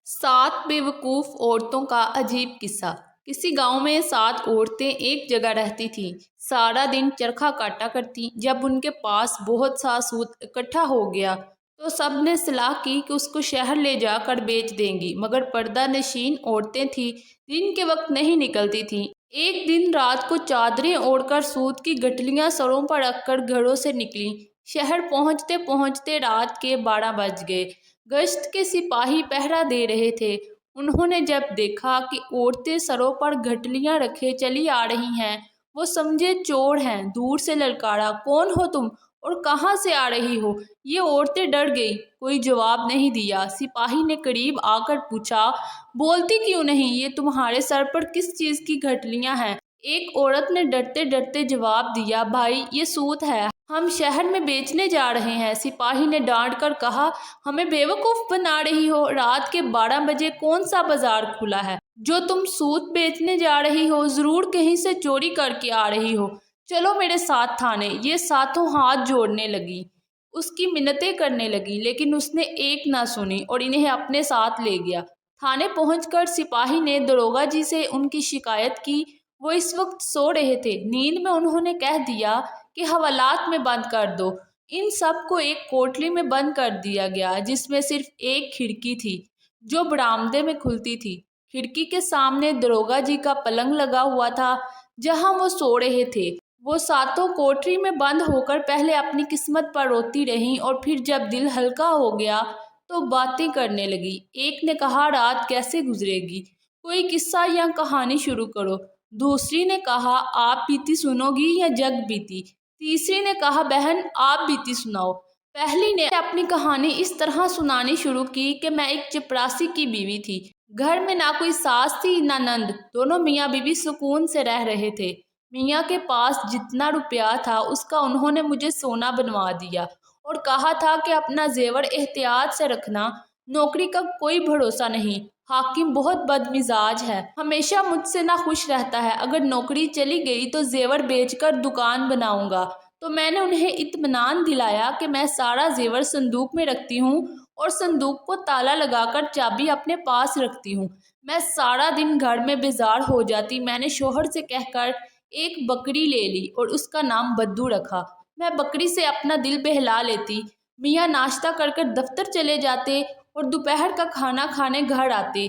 सात बेवकूफ़ औरतों का अजीब किस्सा। किसी गांव में सात औरतें एक जगह रहती थीं। सारा दिन चरखा काटा करती। जब उनके पास बहुत सा सूत इकट्ठा हो गया तो सब ने सलाह की कि उसको शहर ले जाकर बेच देंगी, मगर पर्दा नशीन औरतें थीं, दिन के वक्त नहीं निकलती थीं। एक दिन रात को चादरें ओढ़कर सूत की गठलियां सरों पर रखकर घरों से निकली। शहर पहुंचते पहुंचते रात के 12 बज गए। गश्त के सिपाही पहरा दे रहे थे। उन्होंने जब देखा कि औरतें सरों पर घटलियां रखे चली आ रही हैं, वो समझे चोर हैं। दूर से ललकारा, कौन हो तुम और कहाँ से आ रही हो? ये औरतें डर गई, कोई जवाब नहीं दिया। सिपाही ने करीब आकर पूछा, बोलती क्यों नहीं? ये तुम्हारे सर पर किस चीज़ की घटलियां हैं? एक औरत ने डरते डरते जवाब दिया, भाई ये सूत है, हम शहर में बेचने जा रहे हैं। सिपाही ने डांट कर कहा, हमें बेवकूफ़ बना रही हो? रात के 12 बजे कौन सा बाजार खुला है जो तुम सूत बेचने जा रही हो? ज़रूर कहीं से चोरी करके आ रही हो। चलो मेरे साथ थाने। ये सातों हाथ जोड़ने लगी, उसकी मिन्नतें करने लगी, लेकिन उसने एक ना सुनी और इन्हें अपने साथ ले गया। थाने पहुंचकर सिपाही ने दरोगा जी से उनकी शिकायत की। वो इस वक्त सो रहे थे। नींद में उन्होंने कह दिया कि हवालात में बंद कर दो। इन सब को एक कोठरी में बंद कर दिया गया, जिसमें सिर्फ एक खिड़की थी जो बरामदे में खुलती थी। खिड़की के सामने दरोगा जी का पलंग लगा हुआ था, जहां वो सो रहे थे। वो सातों कोठरी में बंद होकर पहले अपनी किस्मत पर रोती रहीं और फिर जब दिल हल्का हो गया तो बातें करने लगी। एक ने कहा, रात कैसे गुजरेगी? कोई किस्सा या कहानी शुरू करो। दूसरी ने कहा, आप बीती सुनोगी या जग बीती? तीसरी ने कहा, बहन आप बीती सुनाओ। पहली ने अपनी कहानी इस तरह सुनानी शुरू की कि मैं एक चपरासी की बीवी थी। घर में ना कोई सास थी ना नंद। दोनों मियाँ बीवी सुकून से रह रहे थे। मियाँ के पास जितना रुपया था उसका उन्होंने मुझे सोना बनवा दिया और कहा था कि अपना जेवर एहतियात से रखना, नौकरी का कोई भरोसा नहीं। हाकिम बहुत बदमिजाज है, हमेशा मुझसे ना खुश रहता है। अगर नौकरी चली गई तो जेवर बेचकर दुकान बनाऊंगा। तो मैंने उन्हें इत्मीनान दिलाया कि मैं सारा जेवर संदूक में रखती हूँ और संदूक को ताला लगाकर चाबी अपने पास रखती हूँ। मैं सारा दिन घर में बेजार हो जाती। मैंने शोहर से कहकर एक बकरी ले ली और उसका नाम बद्दू रखा। मैं बकरी से अपना दिल बहला लेती। मियाँ नाश्ता कर कर दफ्तर चले जाते और दोपहर का खाना खाने घर आते।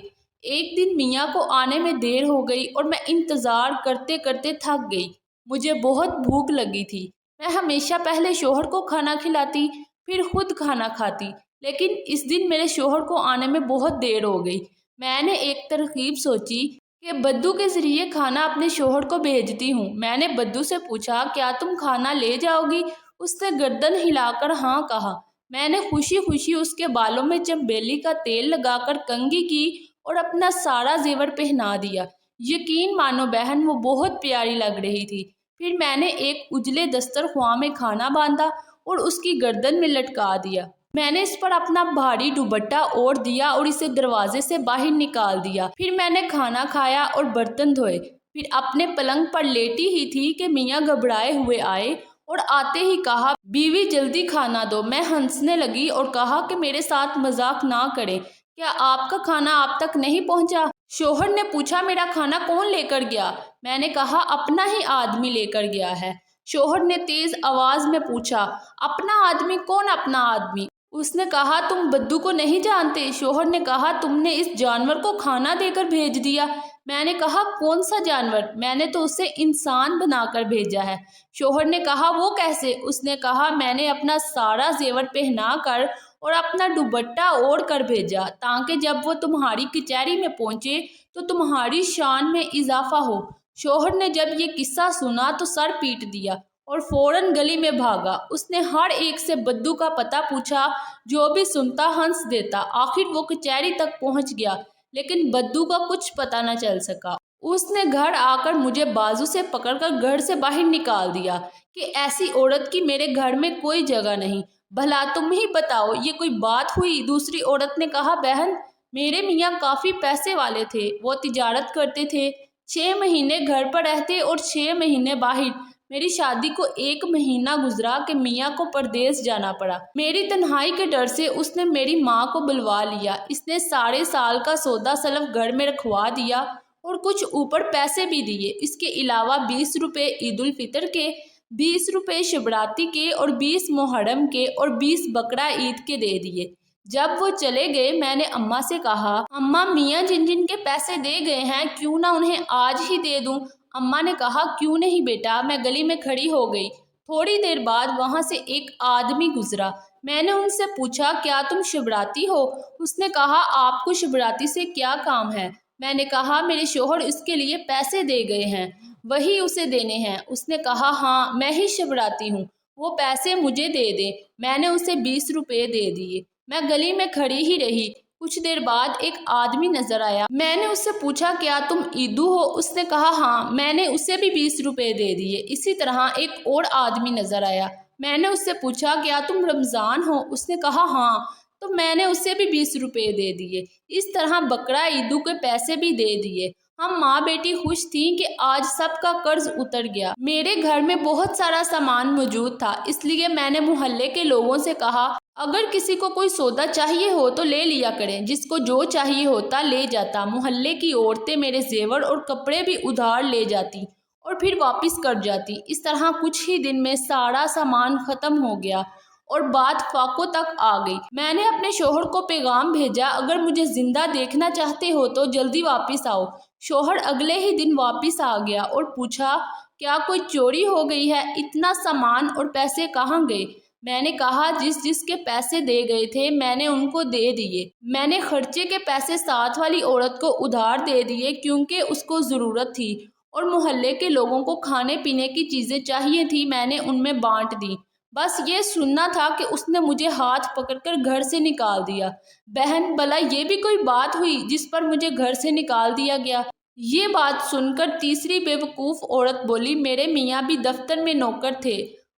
एक दिन मियाँ को आने में देर हो गई और मैं इंतज़ार करते करते थक गई। मुझे बहुत भूख लगी थी। मैं हमेशा पहले शोहर को खाना खिलाती, फिर खुद खाना खाती, लेकिन इस दिन मेरे शोहर को आने में बहुत देर हो गई। मैंने एक तरकीब सोची कि बद्दू के ज़रिए खाना अपने शोहर को भेजती हूँ। मैंने बद्दू से पूछा, क्या तुम खाना ले जाओगी? उसने गर्दन हिलाकर हाँ कहा। मैंने खुशी खुशी उसके बालों में चंबेली का तेल लगाकर कंघी की और अपना सारा जेवर पहना दिया। यकीन मानो बहन, वो बहुत प्यारी लग रही थी। फिर मैंने एक उजले दस्तरख्वां में खाना बांधा और उसकी गर्दन में लटका दिया। मैंने इस पर अपना भारी दुपट्टा ओढ़ दिया और इसे दरवाजे से बाहर निकाल दिया। फिर मैंने खाना खाया और बर्तन धोए। फिर अपने पलंग पर लेटी ही थी कि मियाँ घबराए हुए आए और आते ही कहा, बीवी जल्दी खाना दो। मैं हंसने लगी और कहा कि मेरे साथ मजाक ना करें, क्या आपका खाना आप तक नहीं पहुंचा? शोहर ने पूछा, मेरा खाना कौन लेकर गया? मैंने कहा, अपना ही आदमी लेकर गया है। शोहर ने तेज आवाज में पूछा, अपना आदमी? कौन अपना आदमी? उसने कहा, तुम बद्दू को नहीं जानते? शोहर ने कहा, तुमने इस जानवर को खाना देकर भेज दिया। मैंने कहा, कौन सा जानवर? मैंने तो उसे इंसान बनाकर भेजा है। शोहर ने कहा, वो कैसे? उसने कहा, मैंने अपना सारा जेवर पहना कर और अपना दुपट्टा ओढ़ कर भेजा, ताकि जब वो तुम्हारी कचहरी में पहुंचे तो तुम्हारी शान में इजाफा हो। शोहर ने जब ये किस्सा सुना तो सर पीट दिया और फौरन गली में भागा। उसने हर एक से बद्दू का पता पूछा, जो भी सुनता हंस देता। आखिर वो कचहरी तक पहुंच गया, लेकिन बद्दू का कुछ पता न चल सका। उसने घर आकर मुझे बाजू से पकड़कर घर से बाहर निकाल दिया कि ऐसी औरत की मेरे घर में कोई जगह नहीं। भला तुम ही बताओ, ये कोई बात हुई? दूसरी औरत ने कहा, बहन, मेरे मियाँ काफ़ी पैसे वाले थे। वो तिजारत करते थे, 6 महीने घर पर रहते और 6 महीने बाहर। میری شادی کو 1 مہینہ گزرا کہ میاں کو پردیس جانا پڑا۔ میری تنہائی کے ڈر سے اس نے میری ماں کو بلوا لیا۔ اس نے 1.5 سال کا سودا سلف گھر میں رکھوا دیا اور کچھ اوپر پیسے بھی دیے۔ اس کے علاوہ 20 روپے عید الفطر کے، 20 روپے شبراتی کے اور 20 محرم کے اور 20 بقرہ عید کے دے دیے۔ جب وہ چلے گئے میں نے اماں سے کہا، اماں میاں جن جن کے پیسے دے گئے ہیں کیوں نہ انہیں آج ہی دے دوں؟ اماں نے کہا کیوں نہیں بیٹا۔ میں گلی میں کھڑی ہو گئی۔ تھوڑی دیر بعد وہاں سے ایک آدمی گزرا۔ میں نے ان سے پوچھا کیا تم شبراتی ہو؟ اس نے کہا آپ کو شبراتی سے کیا کام ہے؟ میں نے کہا میرے شوہر اس کے لیے پیسے دے گئے ہیں، وہی اسے دینے ہیں۔ اس نے کہا ہاں میں ہی شبراتی ہوں، وہ پیسے مجھے دے دے۔ میں نے اسے 20 روپے دے دیے۔ میں گلی میں کھڑی ہی رہی۔ کچھ دیر بعد ایک آدمی نظر آیا۔ میں نے اس سے پوچھا کیا تم عیدو ہو؟ اس نے کہا ہاں۔ میں نے اسے بھی 20 روپے دے دیے۔ اسی طرح ایک اور آدمی نظر آیا۔ میں نے اس سے پوچھا کیا تم رمضان ہو؟ اس نے کہا ہاں، تو میں نے اسے بھی 20 روپے دے دیے۔ اس طرح بقرہ عیدو کے پیسے بھی دے دیے۔ ہم ماں بیٹی خوش تھیں کہ آج سب کا قرض اتر گیا۔ میرے گھر میں بہت سارا سامان موجود تھا، اس لیے میں نے محلے کے لوگوں سے کہا اگر کسی کو کوئی سودا چاہیے ہو تو لے لیا کریں، جس کو جو چاہیے ہوتا لے جاتا۔ محلے کی عورتیں میرے زیور اور کپڑے بھی ادھار لے جاتی اور پھر واپس کر جاتی۔ اس طرح کچھ ہی دن میں سارا سامان ختم ہو گیا اور بات فاقوں تک آ گئی۔ میں نے اپنے شوہر کو پیغام بھیجا اگر مجھے زندہ دیکھنا چاہتے ہو تو جلدی واپس آؤ۔ شوہر اگلے ہی دن واپس آ گیا اور پوچھا کیا کوئی چوری ہو گئی ہے؟ اتنا سامان اور پیسے کہاں گئے؟ میں نے کہا جس جس کے پیسے دے گئے تھے میں نے ان کو دے دیے۔ میں نے خرچے کے پیسے ساتھ والی عورت کو ادھار دے دیے کیونکہ اس کو ضرورت تھی، اور محلے کے لوگوں کو کھانے پینے کی چیزیں چاہیے تھی، میں نے ان میں بانٹ دی۔ بس یہ سننا تھا کہ اس نے مجھے ہاتھ پکڑ کر گھر سے نکال دیا۔ بہن بھلا یہ بھی کوئی بات ہوئی جس پر مجھے گھر سے نکال دیا گیا؟ یہ بات سن کر تیسری بے وقوف عورت بولی میرے میاں بھی دفتر میں نوکر تھے،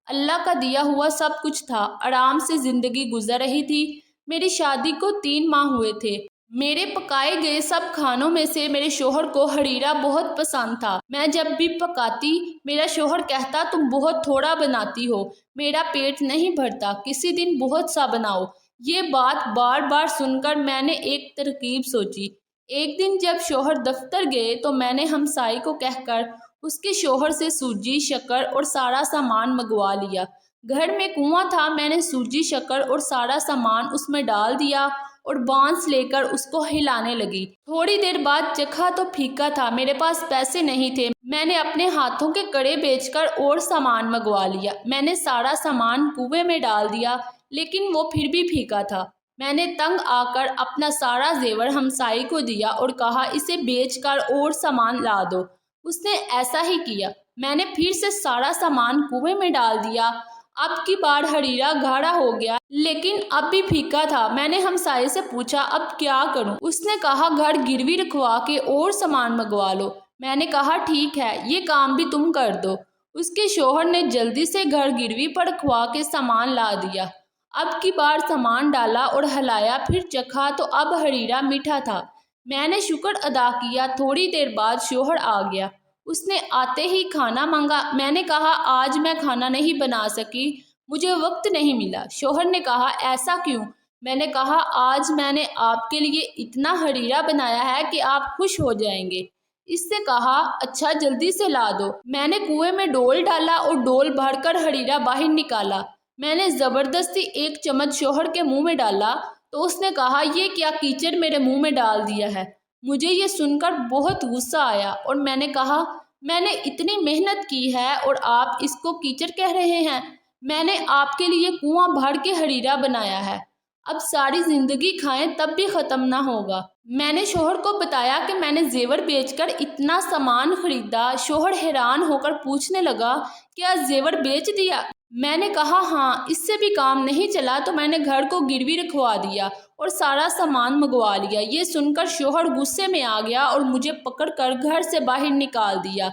اللہ کا دیا ہوا سب کچھ تھا، آرام سے زندگی گزر رہی تھی۔ میری شادی کو 3 ماہ ہوئے تھے۔ میرے پکائے گئے سب کھانوں میں سے میرے شوہر کو ہریرا بہت پسند تھا۔ میں جب بھی پکاتی میرا شوہر کہتا تم بہت تھوڑا بناتی ہو، میرا پیٹ نہیں بھرتا، کسی دن بہت سا بناؤ۔ یہ بات بار بار سن کر میں نے ایک ترکیب سوچی۔ ایک دن جب شوہر دفتر گئے تو میں نے ہمسائی کو کہہ کر اس کے شوہر سے سوجی، شکر اور سارا سامان منگوا لیا۔ گھر میں کنواں تھا، میں نے سوجی، شکر اور سارا سامان اس میں ڈال دیا اور بانس لے کر اس کو ہلانے لگی۔ تھوڑی دیر بعد چکھا تو پھیکا تھا، میرے پاس پیسے نہیں تھے۔ میں نے اپنے ہاتھوں کے کڑے بیچ کر اور سامان منگوا لیا۔ میں نے سارا سامان کنویں میں ڈال دیا لیکن وہ پھر بھی پھیکا تھا۔ میں نے تنگ آ کر اپنا سارا زیور ہمسائی کو دیا اور کہا اسے بیچ کر اور سامان لا دو۔ اس نے ایسا ہی کیا۔ میں نے پھر سے سارا سامان کنویں میں ڈال دیا۔ اب کی بار ہریرا گاڑھا ہو گیا لیکن اب بھی پھیکا تھا۔ میں نے ہمسائے سے پوچھا اب کیا کروں؟ اس نے کہا گھر گروی رکھوا کے اور سامان منگوا لو۔ میں نے کہا ٹھیک ہے، یہ کام بھی تم کر دو۔ اس کے شوہر نے جلدی سے گھر گروی پر رکھوا کے سامان لا دیا۔ اب کی بار سامان ڈالا اور ہلایا، پھر چکھا تو اب ہریرا میٹھا تھا۔ میں نے شکر ادا کیا۔ تھوڑی دیر بعد شوہر آ گیا۔ اس نے آتے ہی کھانا مانگا۔ میں نے کہا آج میں کھانا نہیں بنا سکی، مجھے وقت نہیں ملا۔ شوہر نے کہا ایسا کیوں؟ میں نے کہا آج میں نے آپ کے لیے اتنا ہریرا بنایا ہے کہ آپ خوش ہو جائیں گے۔ اس سے کہا اچھا جلدی سے لا دو۔ میں نے کنویں میں ڈول ڈالا اور ڈول بھر کر ہریرا باہر نکالا۔ میں نے زبردستی ایک چمچ شوہر کے منہ میں ڈالا تو اس نے کہا یہ کیا کیچڑ میرے منہ میں ڈال دیا ہے؟ مجھے یہ سن کر بہت غصہ آیا اور میں نے کہا میں نے اتنی محنت کی ہے اور آپ اس کو کیچڑ کہہ رہے ہیں؟ میں نے آپ کے لیے کنواں بھر کے ہریرا بنایا ہے، اب ساری زندگی کھائیں تب بھی ختم نہ ہوگا۔ میں نے شوہر کو بتایا کہ میں نے زیور بیچ کر اتنا سامان خریدا۔ شوہر حیران ہو کر پوچھنے لگا کیا زیور بیچ دیا؟ میں نے کہا ہاں، اس سے بھی کام نہیں چلا تو میں نے گھر کو گروی رکھوا دیا اور سارا سامان منگوا لیا۔ یہ سن کر شوہر غصے میں آ گیا اور مجھے پکڑ کر گھر سے باہر نکال دیا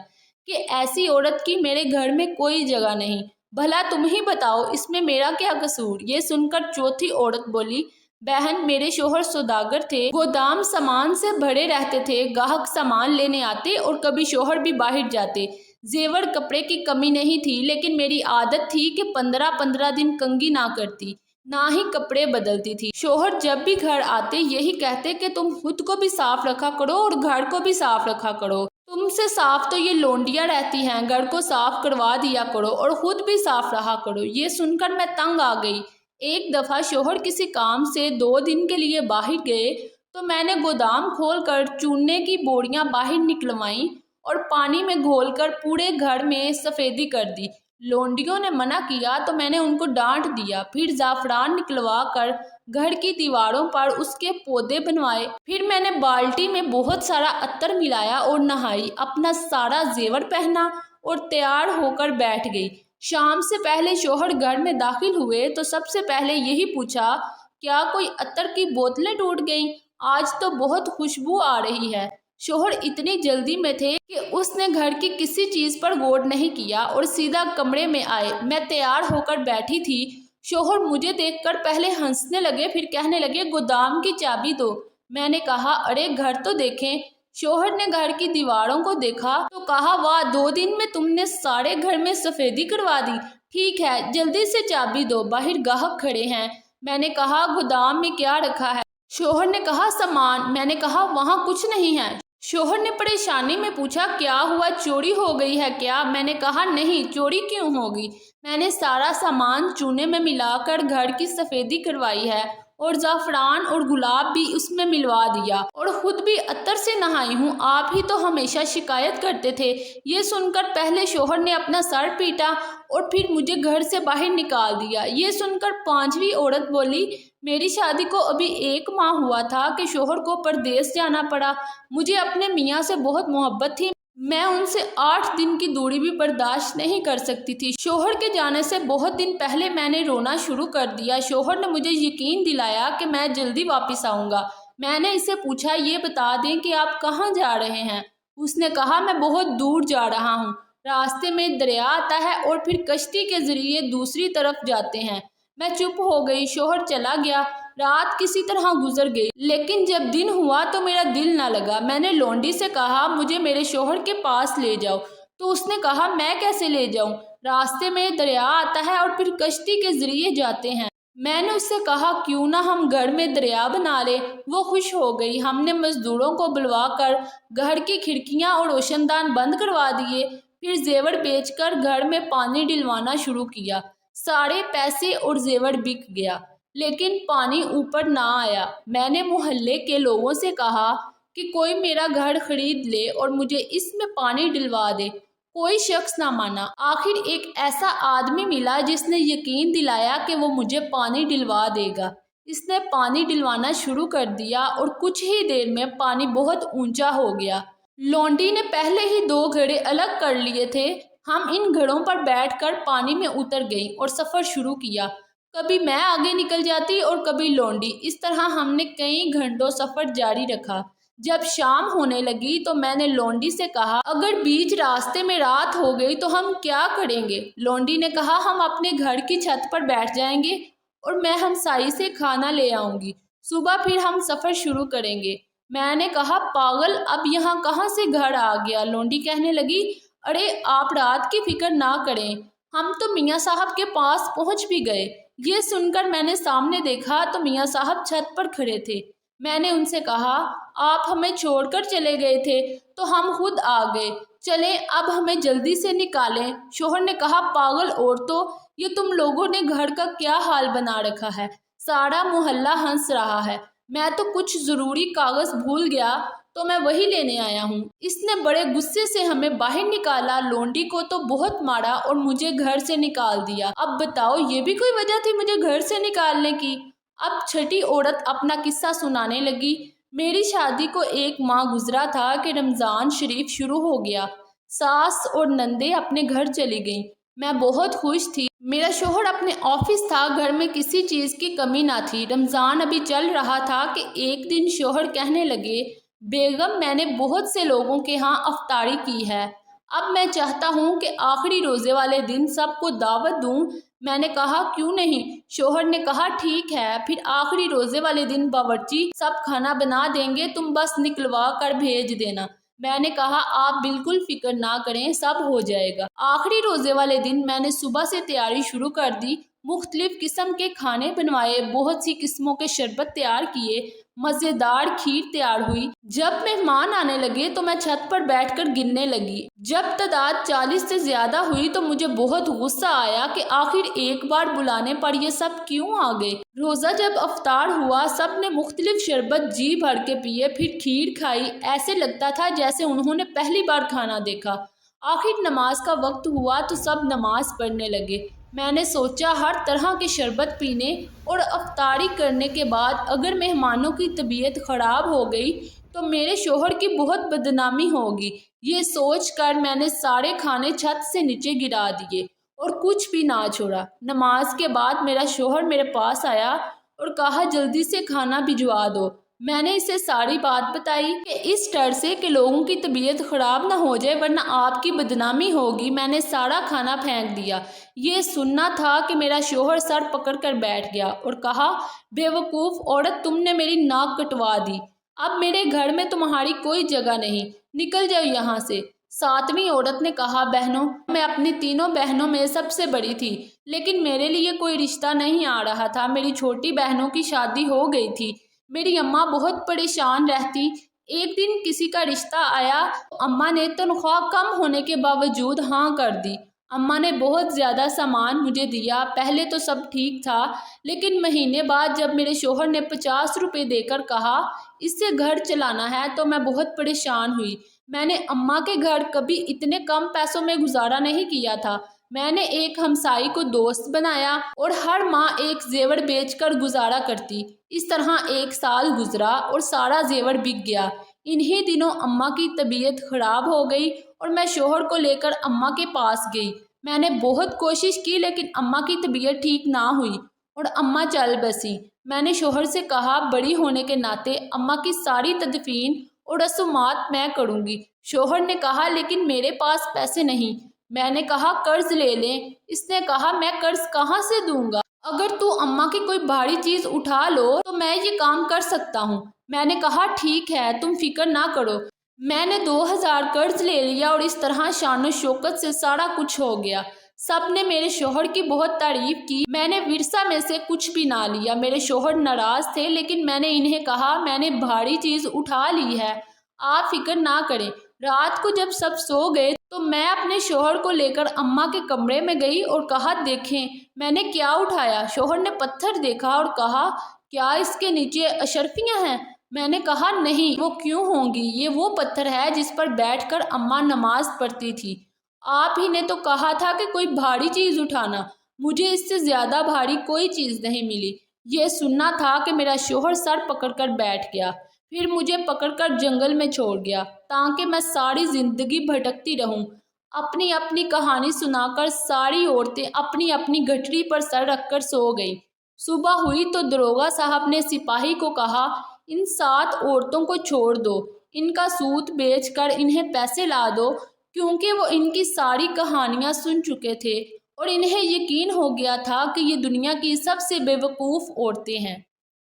کہ ایسی عورت کی میرے گھر میں کوئی جگہ نہیں، بھلا تم ہی بتاؤ اس میں میرا کیا قصور؟ یہ سن کر چوتھی عورت بولی بہن میرے شوہر سوداگر تھے، گودام سامان سے بھرے رہتے تھے، گاہک سامان لینے آتے اور کبھی شوہر بھی باہر جاتے، जेवर कपड़े की कमी नहीं थी, लेकिन मेरी आदत थी कि 15-15 दिन कंघी ना करती, ना ही कपड़े बदलती थी। शोहर जब भी घर आते यही कहते कि तुम खुद को भी साफ रखा करो और घर को भी साफ रखा करो। तुमसे साफ तो ये लोंडियां रहती हैं, घर को साफ करवा दिया करो और खुद भी साफ रहा करो। ये सुनकर मैं तंग आ गई। एक दफ़ा शोहर किसी काम से 2 दिन के लिए बाहर गए तो मैंने गोदाम खोलकर चूने की बोरियां बाहर निकलवाईं और पानी में घोलकर पूरे घर में सफ़ेदी कर दी। लोंडियों ने मना किया तो मैंने उनको डांट दिया। फिर ज़ाफ़रान निकलवा कर घर की दीवारों पर उसके पौधे बनवाए। फिर मैंने बाल्टी में बहुत सारा अत्तर मिलाया और नहाई, अपना सारा जेवर पहना और तैयार होकर बैठ गई। शाम से पहले शोहर घर में दाखिल हुए तो सबसे पहले यही पूछा, क्या कोई अत्तर की बोतलें टूट गईं? आज तो बहुत खुशबू आ रही है। शोहर इतनी जल्दी में थे कि उसने घर की किसी चीज़ पर गौर नहीं किया और सीधा कमरे में आए। मैं तैयार होकर बैठी थी। शोहर मुझे देखकर पहले हंसने लगे, फिर कहने लगे, गोदाम की चाबी दो। मैंने कहा, अरे घर तो देखें। शोहर ने घर की दीवारों को देखा तो कहा, वाह, 2 दिन में तुमने सारे घर में सफ़ेदी करवा दी। ठीक है, जल्दी से चाबी दो, बाहर ग्राहक खड़े हैं। मैंने कहा, गोदाम में क्या रखा है? शोहर ने कहा, सामान। मैंने कहा, वहाँ कुछ नहीं है। शोहर ने परेशानी में पूछा, क्या हुआ, चोरी हो गई है क्या? मैंने कहा, नहीं, चोरी क्यों होगी? मैंने सारा सामान चूने में मिलाकर घर की सफ़ेदी करवाई है और ज़ाफ़रान और गुलाब भी उसमें मिलवा दिया और ख़ुद भी अत्तर से नहाई हूँ। आप ही तो हमेशा शिकायत करते थे। ये सुनकर पहले शोहर ने अपना सर पीटा और फिर मुझे घर से बाहर निकाल दिया। ये सुनकर 5वीं औरत बोली, मेरी शादी को अभी 1 माह हुआ था कि शोहर को परदेश जाना पड़ा। मुझे अपने मियाँ से बहुत मोहब्बत थी। मैं उनसे 8 दिन की दूरी भी बर्दाश्त नहीं कर सकती थी। शोहर के जाने से बहुत दिन पहले मैंने रोना शुरू कर दिया। शोहर ने मुझे यकीन दिलाया कि मैं जल्दी वापस आऊँगा। मैंने इससे पूछा, ये बता दें कि आप कहाँ जा रहे हैं? उसने कहा, मैं बहुत दूर जा रहा हूँ। रास्ते में दरिया आता है और फिर कश्ती के ज़रिए दूसरी तरफ जाते हैं। मैं चुप हो गई। शोहर चला गया। रात किसी तरह गुजर गई, लेकिन जब दिन हुआ तो मेरा दिल ना लगा। मैंने लोंडी से कहा, मुझे मेरे शोहर के पास ले जाओ। तो उसने कहा, मैं कैसे ले जाऊं? रास्ते में दरिया आता है और फिर कश्ती के जरिए जाते हैं। मैंने उससे कहा, क्यों ना हम घर में दरिया बना ले। वो खुश हो गई। हमने मजदूरों को बुलवा कर घर की खिड़कियां और रोशनदान बंद करवा दिए। फिर जेवर बेचकर घर में पानी डलवाना शुरू किया। सारे पैसे और जेवर बिक गया, लेकिन पानी ऊपर ना आया। मैंने मोहल्ले के लोगों से कहा कि कोई मेरा घर खरीद ले और मुझे इसमें पानी डलवा दे। कोई शख्स ना माना। आखिर एक ऐसा आदमी मिला जिसने यकीन दिलाया कि वो मुझे पानी डलवा देगा। इसने पानी डलवाना शुरू कर दिया और कुछ ही देर में पानी बहुत ऊंचा हो गया। लौंडी ने पहले ही 2 घड़े अलग कर लिए थे। हम इन घड़ों पर बैठकर पानी में उतर गई और सफ़र शुरू किया। कभी मैं आगे निकल जाती और कभी लौंडी। इस तरह हमने कई घंटों सफ़र जारी रखा। जब शाम होने लगी तो मैंने लौंडी से कहा, अगर बीच रास्ते में रात हो गई तो हम क्या करेंगे? लौंडी ने कहा, हम अपने घर की छत पर बैठ जाएंगे और मैं हमसाई से खाना ले आऊँगी। सुबह फिर हम सफ़र शुरू करेंगे। मैंने कहा, पागल, अब यहाँ कहाँ से घर आ गया? लौंडी कहने लगी, अरे आप रात की फिक्र ना करें, हम तो मियाँ साहब के पास पहुँच भी गए। ये सुनकर मैंने सामने देखा तो मियाँ साहब छत पर खड़े थे। मैंने उनसे कहा, आप हमें छोड़कर चले गए थे तो हम खुद आ गए, चलें अब हमें जल्दी से निकालें। शोहर ने कहा, पागल औरतों, ये तुम लोगों ने घर का क्या हाल बना रखा है? सारा मोहल्ला हंस रहा है। मैं तो कुछ ज़रूरी कागज़ भूल गया तो मैं वही लेने आया हूँ। इसने बड़े गुस्से से हमें बाहर निकाला। लौंडी को तो बहुत मारा और मुझे घर से निकाल दिया। अब बताओ, ये भी कोई वजह थी मुझे घर से निकालने की? अब छठी औरत अपना किस्सा सुनाने लगी। मेरी शादी को 1 माह गुजरा था कि रमज़ान शरीफ शुरू हो गया। सास और नंदे अपने घर चली गईं। मैं बहुत खुश थी। मेरा शोहर अपने ऑफिस था, घर में किसी चीज़ की कमी ना थी। रमज़ान अभी चल रहा था कि एक दिन शोहर कहने लगे, बेगम, मैंने बहुत से लोगों के यहाँ अफ्तारी की है। अब मैं चाहता हूँ कि आखिरी रोज़े वाले दिन सबको दावत दूँ। मैंने कहा, क्यों नहीं? शोहर ने कहा, ठीक है, फिर आखिरी रोज़े वाले दिन बावर्ची सब खाना बना देंगे, तुम बस निकलवा कर भेज देना। میں نے کہا آپ بالکل فکر نہ کریں، سب ہو جائے گا۔ آخری روزے والے دن میں نے صبح سے تیاری شروع کر دی، مختلف قسم کے کھانے بنوائے، بہت سی قسموں کے شربت تیار کیے، مزیدار کھیر تیار ہوئی۔ جب مہمان آنے لگے تو میں چھت پر بیٹھ کر گننے لگی۔ جب تعداد 40 سے زیادہ ہوئی تو مجھے بہت غصہ آیا کہ آخر ایک بار بلانے پر یہ سب کیوں آ گئے۔ روزہ جب افطار ہوا، سب نے مختلف شربت جی بھر کے پیے، پھر کھیر کھائی، ایسے لگتا تھا جیسے انہوں نے پہلی بار کھانا دیکھا۔ آخر نماز کا وقت ہوا تو سب نماز پڑھنے لگے۔ میں نے سوچا ہر طرح کے شربت پینے اور افطاری کرنے کے بعد اگر مہمانوں کی طبیعت خراب ہو گئی تو میرے شوہر کی بہت بدنامی ہوگی۔ یہ سوچ کر میں نے سارے کھانے چھت سے نیچے گرا دیے اور کچھ بھی نہ چھوڑا۔ نماز کے بعد میرا شوہر میرے پاس آیا اور کہا جلدی سے کھانا بھجوا دو۔ میں نے اسے ساری بات بتائی کہ اس ڈر سے کہ لوگوں کی طبیعت خراب نہ ہو جائے ورنہ آپ کی بدنامی ہوگی، میں نے سارا کھانا پھینک دیا۔ یہ سننا تھا کہ میرا شوہر سر پکڑ کر بیٹھ گیا اور کہا بے وقوف عورت، تم نے میری ناک کٹوا دی، اب میرے گھر میں تمہاری کوئی جگہ نہیں، نکل جاؤ یہاں سے۔ ساتویں عورت نے کہا بہنوں، میں اپنی تینوں بہنوں میں سب سے بڑی تھی لیکن میرے لیے کوئی رشتہ نہیں آ رہا تھا، میری چھوٹی بہنوں کی شادی ہو گئی تھی، میری اماں بہت پریشان رہتی۔ ایک دن کسی کا رشتہ آیا، اماں نے تنخواہ کم ہونے کے باوجود ہاں کر دی۔ اماں نے بہت زیادہ سامان مجھے دیا، پہلے تو سب ٹھیک تھا لیکن مہینے بعد جب میرے شوہر نے 50 روپے دے کر کہا اس سے گھر چلانا ہے تو میں بہت پریشان ہوئی۔ میں نے اماں کے گھر کبھی اتنے کم پیسوں میں گزارا نہیں کیا تھا۔ میں نے ایک ہمسائی کو دوست بنایا اور ہر ماہ ایک زیور بیچ کر گزارا کرتی۔ اس طرح ایک سال گزرا اور سارا زیور بک گیا۔ انہی دنوں اماں کی طبیعت خراب ہو گئی اور میں شوہر کو لے کر اماں کے پاس گئی۔ میں نے بہت کوشش کی لیکن اماں کی طبیعت ٹھیک نہ ہوئی اور اماں چل بسی۔ میں نے شوہر سے کہا بڑی ہونے کے ناطے اماں کی ساری تدفین اور رسومات میں کروں گی۔ شوہر نے کہا لیکن میرے پاس پیسے نہیں۔ میں نے کہا قرض لے لیں۔ اس نے کہا میں قرض کہاں سے دوں گا؟ اگر تو اماں کی کوئی بھاری چیز اٹھا لو تو میں یہ کام کر سکتا ہوں۔ میں نے کہا ٹھیک ہے، تم فکر نہ کرو۔ میں نے 2000 قرض لے لیا اور اس طرح شان و شوکت سے سارا کچھ ہو گیا۔ سب نے میرے شوہر کی بہت تعریف کی۔ میں نے ورثہ میں سے کچھ بھی نہ لیا۔ میرے شوہر ناراض تھے لیکن میں نے انہیں کہا میں نے بھاری چیز اٹھا لی ہے، آپ فکر نہ کریں۔ رات کو جب سب سو گئے تو میں اپنے شوہر کو لے کر اماں کے کمرے میں گئی اور کہا دیکھیں میں نے کیا اٹھایا۔ شوہر نے پتھر دیکھا اور کہا کیا اس کے نیچے اشرفیاں ہیں؟ میں نے کہا نہیں، وہ کیوں ہوں گی، یہ وہ پتھر ہے جس پر بیٹھ کر اماں نماز پڑھتی تھی۔ آپ ہی نے تو کہا تھا کہ کوئی بھاری چیز اٹھانا، مجھے اس سے زیادہ بھاری کوئی چیز نہیں ملی۔ یہ سننا تھا کہ میرا شوہر سر پکڑ کر بیٹھ گیا، پھر مجھے پکڑ کر جنگل میں چھوڑ گیا تاکہ میں ساری زندگی بھٹکتی رہوں۔ اپنی اپنی کہانی سنا کر ساری عورتیں اپنی اپنی گٹھری پر سر رکھ کر سو گئیں۔ صبح ہوئی تو داروغہ صاحب نے سپاہی کو کہا ان 7 عورتوں کو چھوڑ دو، ان کا سوت بیچ کر انہیں پیسے لا دو، کیونکہ وہ ان کی ساری کہانیاں سن چکے تھے اور انہیں یقین ہو گیا تھا کہ یہ دنیا کی سب سے بے وقوف عورتیں ہیں۔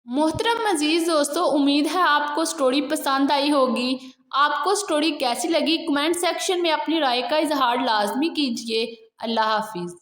محترم عزیز دوستو، امید ہے آپ کو سٹوری پسند آئی ہوگی۔ آپ کو سٹوری کیسی لگی کمنٹ سیکشن میں اپنی رائے کا اظہار لازمی کیجیے۔ اللہ حافظ۔